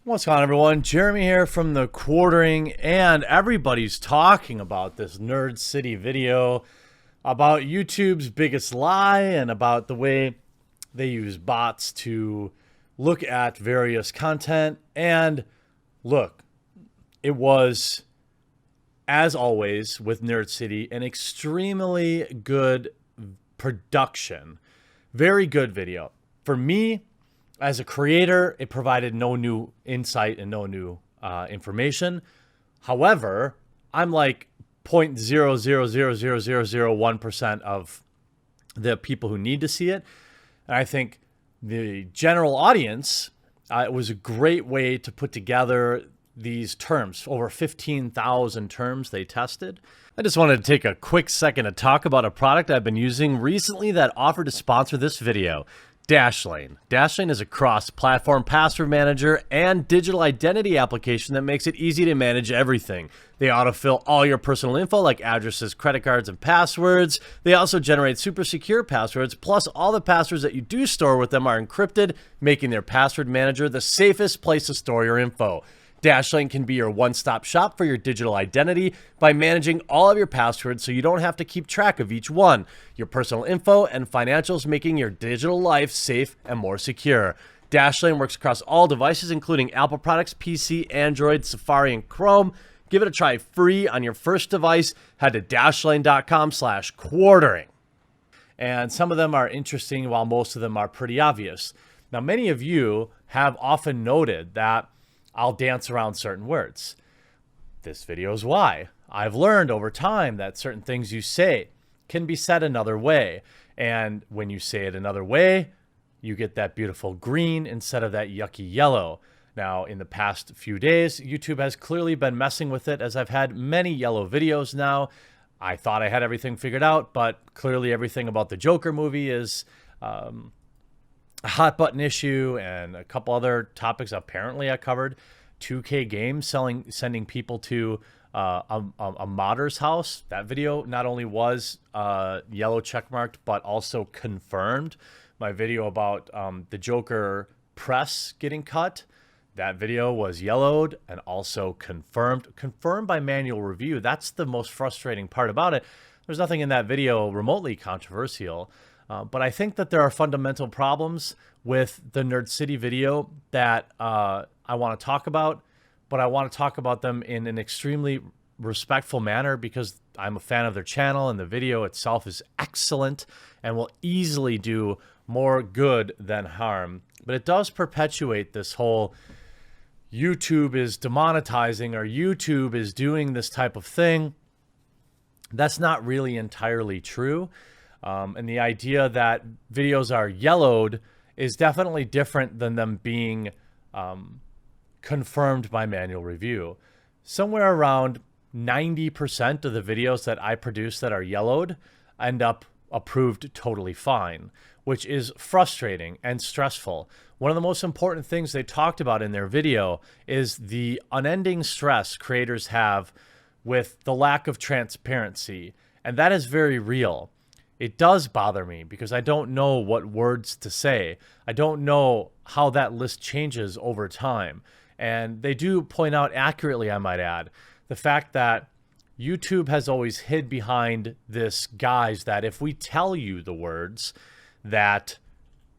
What's going on, everyone? Jeremy here from the Quartering, and everybody's talking about this Nerd City video about YouTube's biggest lie and about the way they use bots to look at various content. And look, it was, as always with Nerd City, an extremely good production. Very good video. For me, as a creator, it provided no new insight and no new information. However, I'm like 0.0000001% of the people who need to see it. And I think the general audience, it was a great way to put together these terms. Over 15,000 terms they tested. I just wanted to take a quick second to talk about a product I've been using recently that offered to sponsor this video. Dashlane. Dashlane is a cross-platform password manager and digital identity application that makes it easy to manage everything. They autofill all your personal info like addresses, credit cards, and passwords. They also generate super secure passwords, plus all the passwords that you do store with them are encrypted, making their password manager the safest place to store your info. Dashlane can be your one-stop shop for your digital identity by managing all of your passwords so you don't have to keep track of each one. Your personal info and financials, making your digital life safe and more secure. Dashlane works across all devices, including Apple products, PC, Android, Safari, and Chrome. Give it a try free on your first device. Head to dashlane.com/quartering. And some of them are interesting while most of them are pretty obvious. Now, many of you have often noted that I'll dance around certain words. This video is why. I've learned over time that certain things you say can be said another way. And when you say it another way, you get that beautiful green instead of that yucky yellow. Now, in the past few days, YouTube has clearly been messing with it, as I've had many yellow videos now. I thought I had everything figured out, but clearly everything about the Joker movie is a hot button issue, and a couple other topics apparently I covered. 2K Games sending people to a modder's house. That video not only was yellow checkmarked, but also confirmed. My video about the Joker press getting cut, that video was yellowed and also confirmed by manual review. That's the most frustrating part about it. There's nothing in that video remotely controversial. But I think that there are fundamental problems with the Nerd City video that I want to talk about, but I want to talk about them in an extremely respectful manner because I'm a fan of their channel and the video itself is excellent and will easily do more good than harm. But it does perpetuate this whole YouTube is demonetizing or YouTube is doing this type of thing. That's not really entirely true. And the idea that videos are yellowed is definitely different than them being confirmed by manual review. Somewhere around 90% of the videos that I produce that are yellowed end up approved totally fine, which is frustrating and stressful. One of the most important things they talked about in their video is the unending stress creators have with the lack of transparency, and that is very real. It does bother me because I don't know what words to say. I don't know how that list changes over time. And they do point out accurately, I might add, the fact that YouTube has always hid behind this guise that if we tell you the words that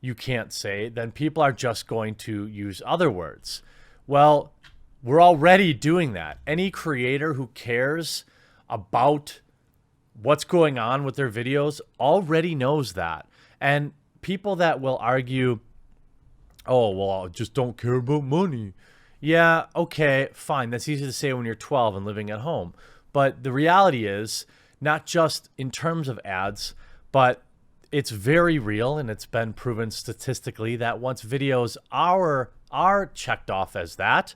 you can't say, then people are just going to use other words. Well, we're already doing that. Any creator who cares about what's going on with their videos already knows that. And people that will argue, oh, well, I just don't care about money. Yeah, okay, fine. That's easy to say when you're 12 and living at home. But the reality is, not just in terms of ads, but it's very real, and it's been proven statistically that once videos are checked off as that,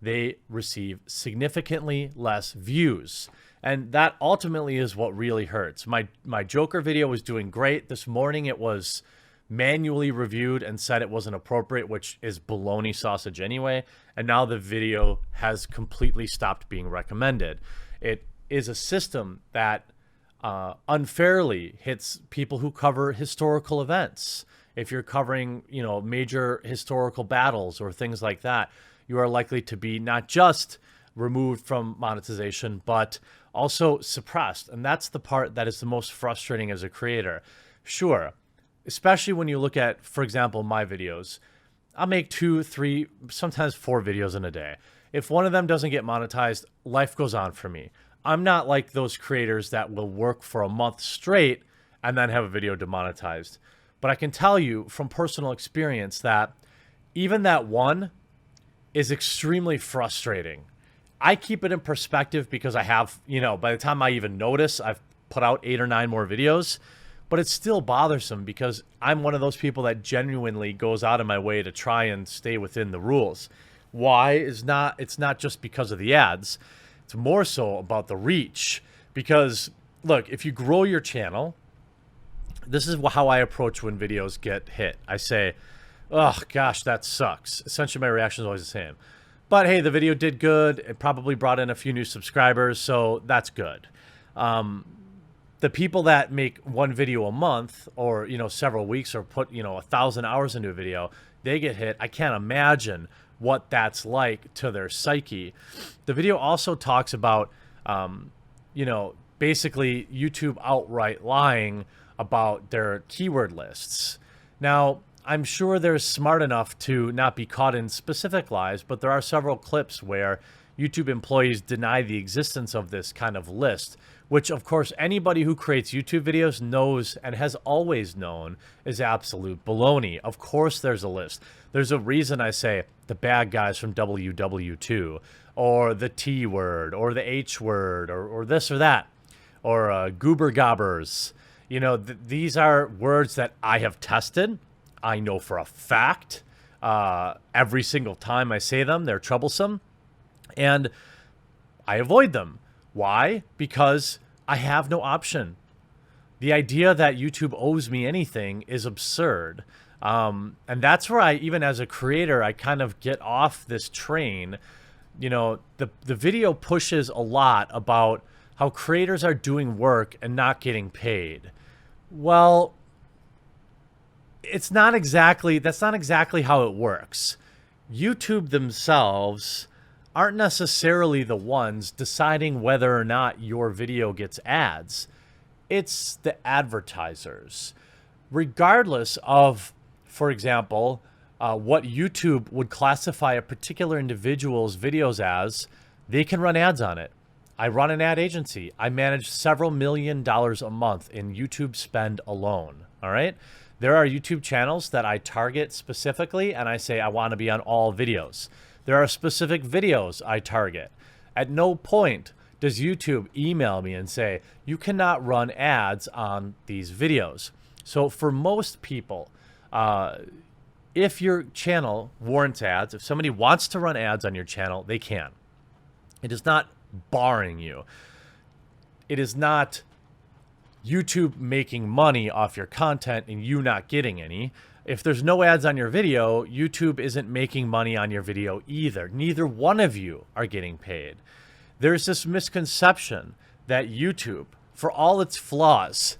they receive significantly less views. And that ultimately is what really hurts. My Joker video was doing great. This morning it was manually reviewed and said it wasn't appropriate, which is baloney sausage anyway. And now the video has completely stopped being recommended. It is a system that unfairly hits people who cover historical events. If you're covering, major historical battles or things like that, you are likely to be not just removed from monetization, but also suppressed. And that's the part that is the most frustrating as a creator. Sure, especially when you look at, for example, my videos. I'll make 2, 3, sometimes 4 videos in a day. If one of them doesn't get monetized, life goes on for me. I'm not like those creators that will work for a month straight and then have a video demonetized. But I can tell you from personal experience that even that one is extremely frustrating. I keep it in perspective because I have, by the time I even notice, I've put out 8 or 9 more videos. But it's still bothersome because I'm one of those people that genuinely goes out of my way to try and stay within the rules. Why is not? It's not just because of the ads. It's more so about the reach. Because look, if you grow your channel, this is how I approach when videos get hit. I say, oh gosh, that sucks. Essentially, my reaction is always the same. But hey, the video did good. It probably brought in a few new subscribers, so that's good. The people that make one video a month or, several weeks or put, 1,000 hours into a video, they get hit. I can't imagine what that's like to their psyche. The video also talks about, basically YouTube outright lying about their keyword lists. Now, I'm sure they're smart enough to not be caught in specific lies, but there are several clips where YouTube employees deny the existence of this kind of list, which of course anybody who creates YouTube videos knows and has always known is absolute baloney. Of course there's a list. There's a reason I say the bad guys from WW2 or the T word or the H word or this or that or goober gobbers. These are words that I have tested. I know for a fact every single time I say them, they're troublesome. And I avoid them. Why? Because I have no option. The idea that YouTube owes me anything is absurd. And that's where even as a creator, I kind of get off this train. The video pushes a lot about how creators are doing work and not getting paid. Well, that's not exactly how it works. YouTube themselves aren't necessarily the ones deciding whether or not your video gets ads. It's the advertisers. Regardless of, for example, what YouTube would classify a particular individual's videos as, they can run ads on it. I run an ad agency. I manage several $1 million a month in YouTube spend alone, all right? There are YouTube channels that I target specifically, and I say I want to be on all videos. There are specific videos I target. At no point does YouTube email me and say, you cannot run ads on these videos. So for most people, if your channel warrants ads, if somebody wants to run ads on your channel, they can. It is not barring you. It is not YouTube making money off your content and you not getting any. If there's no ads on your video, YouTube isn't making money on your video either. Neither one of you are getting paid. There's this misconception that YouTube, for all its flaws,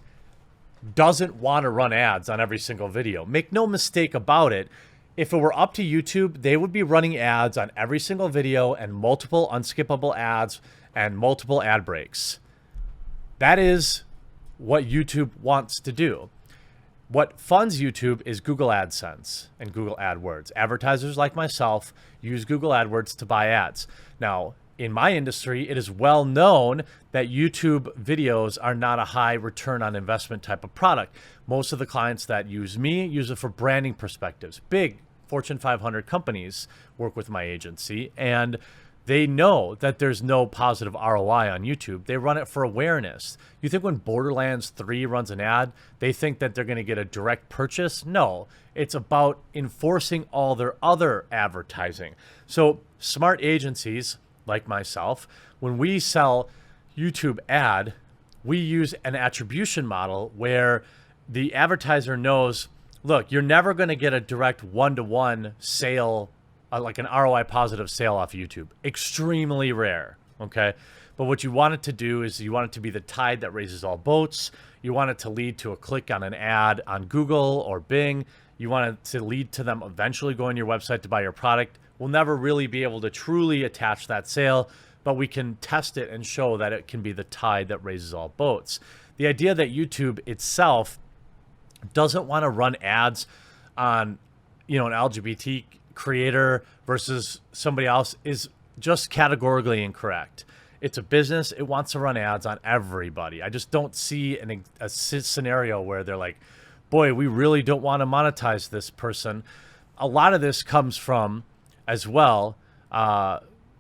doesn't want to run ads on every single video. Make no mistake about it. If it were up to YouTube, they would be running ads on every single video and multiple unskippable ads and multiple ad breaks. That is what YouTube wants to do. What funds YouTube is Google AdSense and Google AdWords. Advertisers like myself use Google AdWords to buy ads. Now, in my industry, it is well known that YouTube videos are not a high return on investment type of product. Most of the clients that use me use it for branding perspectives. Big Fortune 500 companies work with my agency, and they know that there's no positive ROI on YouTube. They run it for awareness. You think when Borderlands 3 runs an ad, they think that they're going to get a direct purchase? No, it's about enforcing all their other advertising. So smart agencies like myself, when we sell YouTube ad, we use an attribution model where the advertiser knows, look, you're never going to get a direct one-to-one sale, like an ROI positive sale off YouTube. Extremely rare, okay? But what you want it to do is you want it to be the tide that raises all boats. You want it to lead to a click on an ad on Google or Bing. You want it to lead to them eventually going to your website to buy your product. we'll never really be able to truly attach that sail, but we can test it and show that it can be the tide that raises all boats. The idea that YouTube itself doesn't want to run ads on, you know, an LGBT creator versus somebody else is just categorically incorrect. It's a business. It wants to run ads on everybody. I just don't see a scenario where they're like, boy, we really don't want to monetize this person. A lot of this comes from, as well,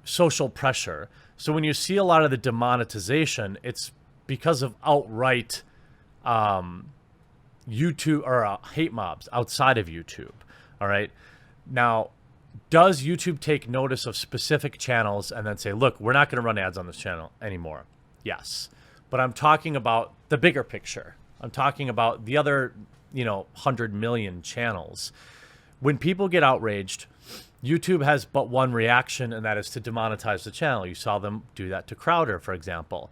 social pressure. So when you see a lot of the demonetization, it's because of outright YouTube or hate mobs outside of YouTube. All right. Now, does YouTube take notice of specific channels and then say, look, we're not going to run ads on this channel anymore? Yes. But I'm talking about the bigger picture. I'm talking about the other, 100 million channels. When people get outraged, YouTube has but one reaction, and that is to demonetize the channel. You saw them do that to Crowder, for example.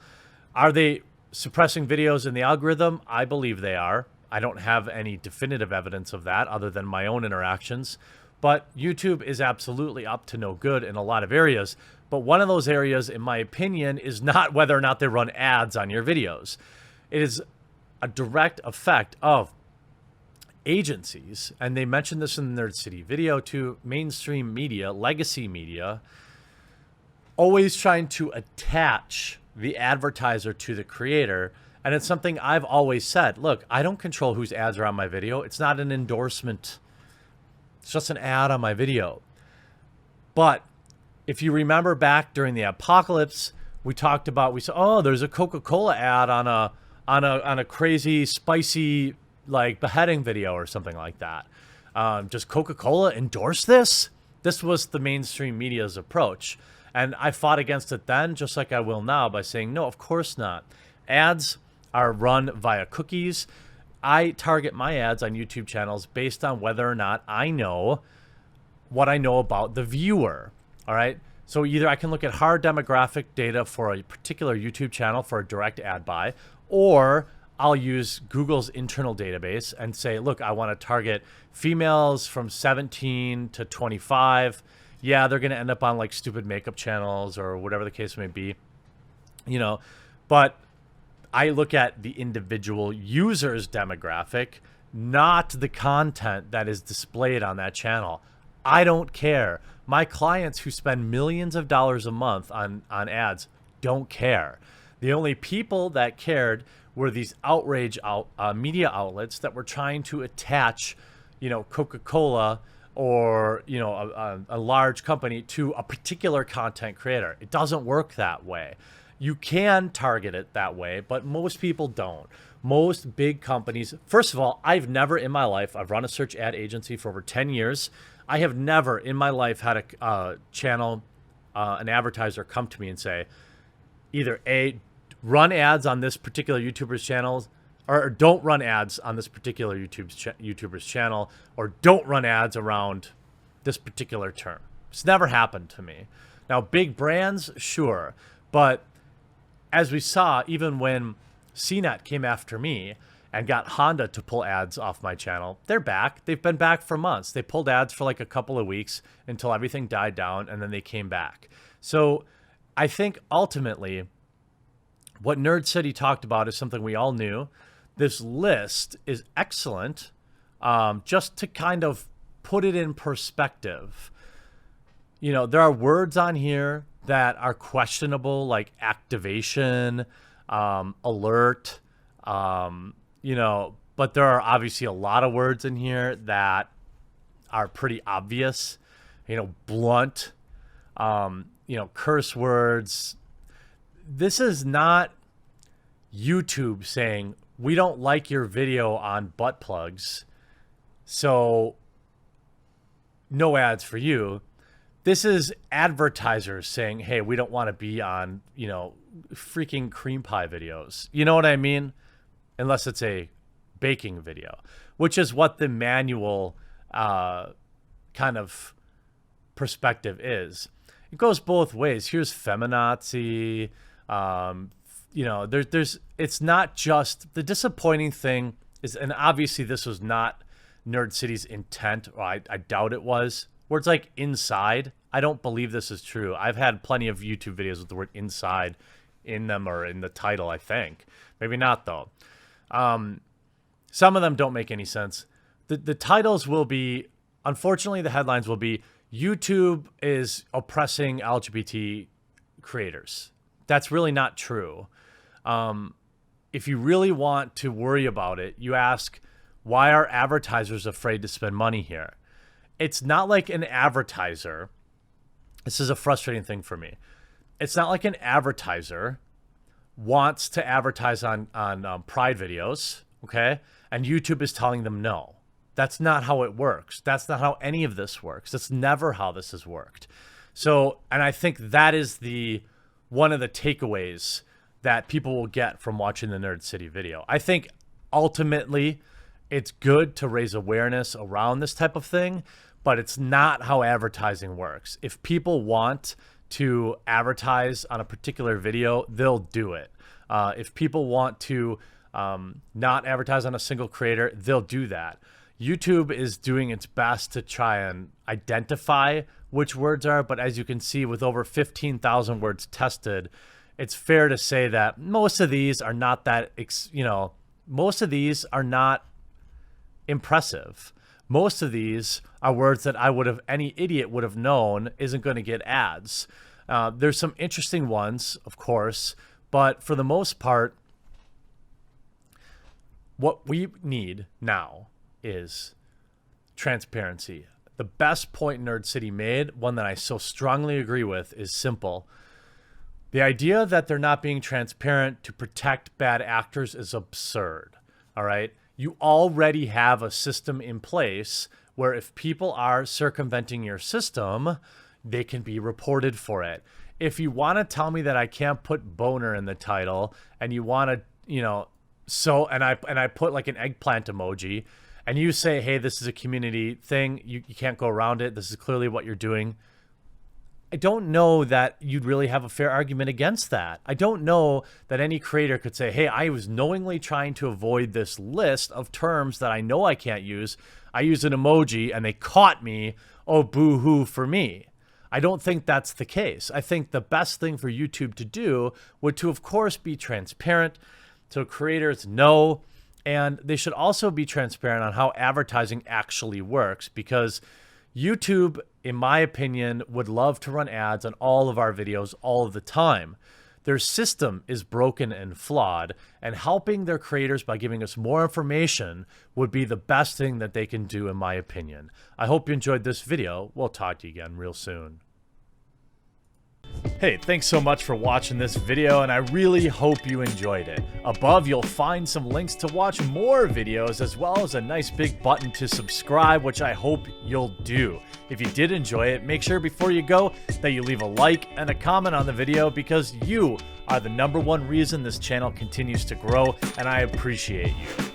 Are they suppressing videos in the algorithm? I believe they are. I don't have any definitive evidence of that other than my own interactions. But YouTube is absolutely up to no good in a lot of areas. But one of those areas, in my opinion, is not whether or not they run ads on your videos. It is a direct effect of agencies, and they mentioned this in the Nerd City video too, mainstream media, legacy media, always trying to attach the advertiser to the creator. And it's something I've always said, look, I don't control whose ads are on my video. It's not an endorsement. It's just an ad on my video. But if you remember back during the apocalypse, we said, oh, there's a Coca-Cola ad on a crazy, spicy, like beheading video or something like that. Does Coca-Cola endorse this? This was the mainstream media's approach. And I fought against it then, just like I will now, by saying, no, of course not. Ads are run via cookies. I target my ads on YouTube channels based on whether or not I know what I know about the viewer. All right. So either I can look at hard demographic data for a particular YouTube channel for a direct ad buy, or I'll use Google's internal database and say, look, I want to target females from 17 to 25. Yeah, they're going to end up on like stupid makeup channels or whatever the case may be, but I look at the individual user's demographic, not the content that is displayed on that channel. I don't care. My clients who spend millions of dollars a month on ads don't care. The only people that cared were these outrage media outlets that were trying to attach, Coca-Cola or, a large company to a particular content creator. It doesn't work that way. You can target it that way, but most people don't. Most big companies, first of all, I've never in my life, I've run a search ad agency for over 10 years. I have never in my life had a channel, an advertiser come to me and say, either A, run ads on this particular YouTuber's channel, or don't run ads on this particular YouTuber's channel, or don't run ads around this particular term. It's never happened to me. Now, big brands, sure, but as we saw, even when CNET came after me and got Honda to pull ads off my channel, they're back. They've been back for months. They pulled ads for like a couple of weeks until everything died down, and then they came back. So I think ultimately what Nerd City talked about is something we all knew. This list is excellent, just to kind of put it in perspective. There are words on here that are questionable, like activation, alert, but there are obviously a lot of words in here that are pretty obvious, blunt, curse words. This is not YouTube saying, we don't like your video on butt plugs, so no ads for you. This is advertisers saying, hey, we don't want to be on, freaking cream pie videos. You know what I mean? Unless it's a baking video, which is what the manual kind of perspective is. It goes both ways. Here's feminazi. It's not just the disappointing thing is, and obviously this was not Nerd City's intent, or I doubt it was. Words like inside, I don't believe this is true. I've had plenty of YouTube videos with the word inside in them or in the title, I think. Maybe not, though. Some of them don't make any sense. The titles will be, unfortunately, the headlines will be, YouTube is oppressing LGBT creators. That's really not true. If you really want to worry about it, you ask, why are advertisers afraid to spend money here? It's not like an advertiser. This is a frustrating thing for me. It's not like an advertiser wants to advertise on Pride videos, okay? And YouTube is telling them no. That's not how it works. That's not how any of this works. That's never how this has worked. So, and I think that is one of the takeaways that people will get from watching the Nerd City video. I think ultimately it's good to raise awareness around this type of thing, but it's not how advertising works. If people want to advertise on a particular video, they'll do it. If people want to not advertise on a single creator, they'll do that. YouTube is doing its best to try and identify which words are, but as you can see, with over 15,000 words tested, it's fair to say that most of these are not that, most of these are not impressive. Most of these are words that any idiot would have known isn't going to get ads. There's some interesting ones, of course, but for the most part, what we need now is transparency. The best point Nerd City made, one that I so strongly agree with, is simple. The idea that they're not being transparent to protect bad actors is absurd, all right? You already have a system in place where if people are circumventing your system, they can be reported for it. If you want to tell me that I can't put boner in the title and you want to, and I put like an eggplant emoji and you say, hey, this is a community thing, you can't go around it, this is clearly what you're doing, I don't know that you'd really have a fair argument against that. I don't know that any creator could say, hey, I was knowingly trying to avoid this list of terms that I know I can't use. I used an emoji and they caught me. Oh, boo-hoo for me. I don't think that's the case. I think the best thing for YouTube to do would to, of course, be transparent so creators know, and they should also be transparent on how advertising actually works, because YouTube, in my opinion, would love to run ads on all of our videos all of the time. Their system is broken and flawed, and helping their creators by giving us more information would be the best thing that they can do, in my opinion. I hope you enjoyed this video. We'll talk to you again real soon. Hey, thanks so much for watching this video, and I really hope you enjoyed it. Above, you'll find some links to watch more videos, as well as a nice big button to subscribe, which I hope you'll do. If you did enjoy it, make sure before you go that you leave a like and a comment on the video, because you are the #1 reason this channel continues to grow, and I appreciate you.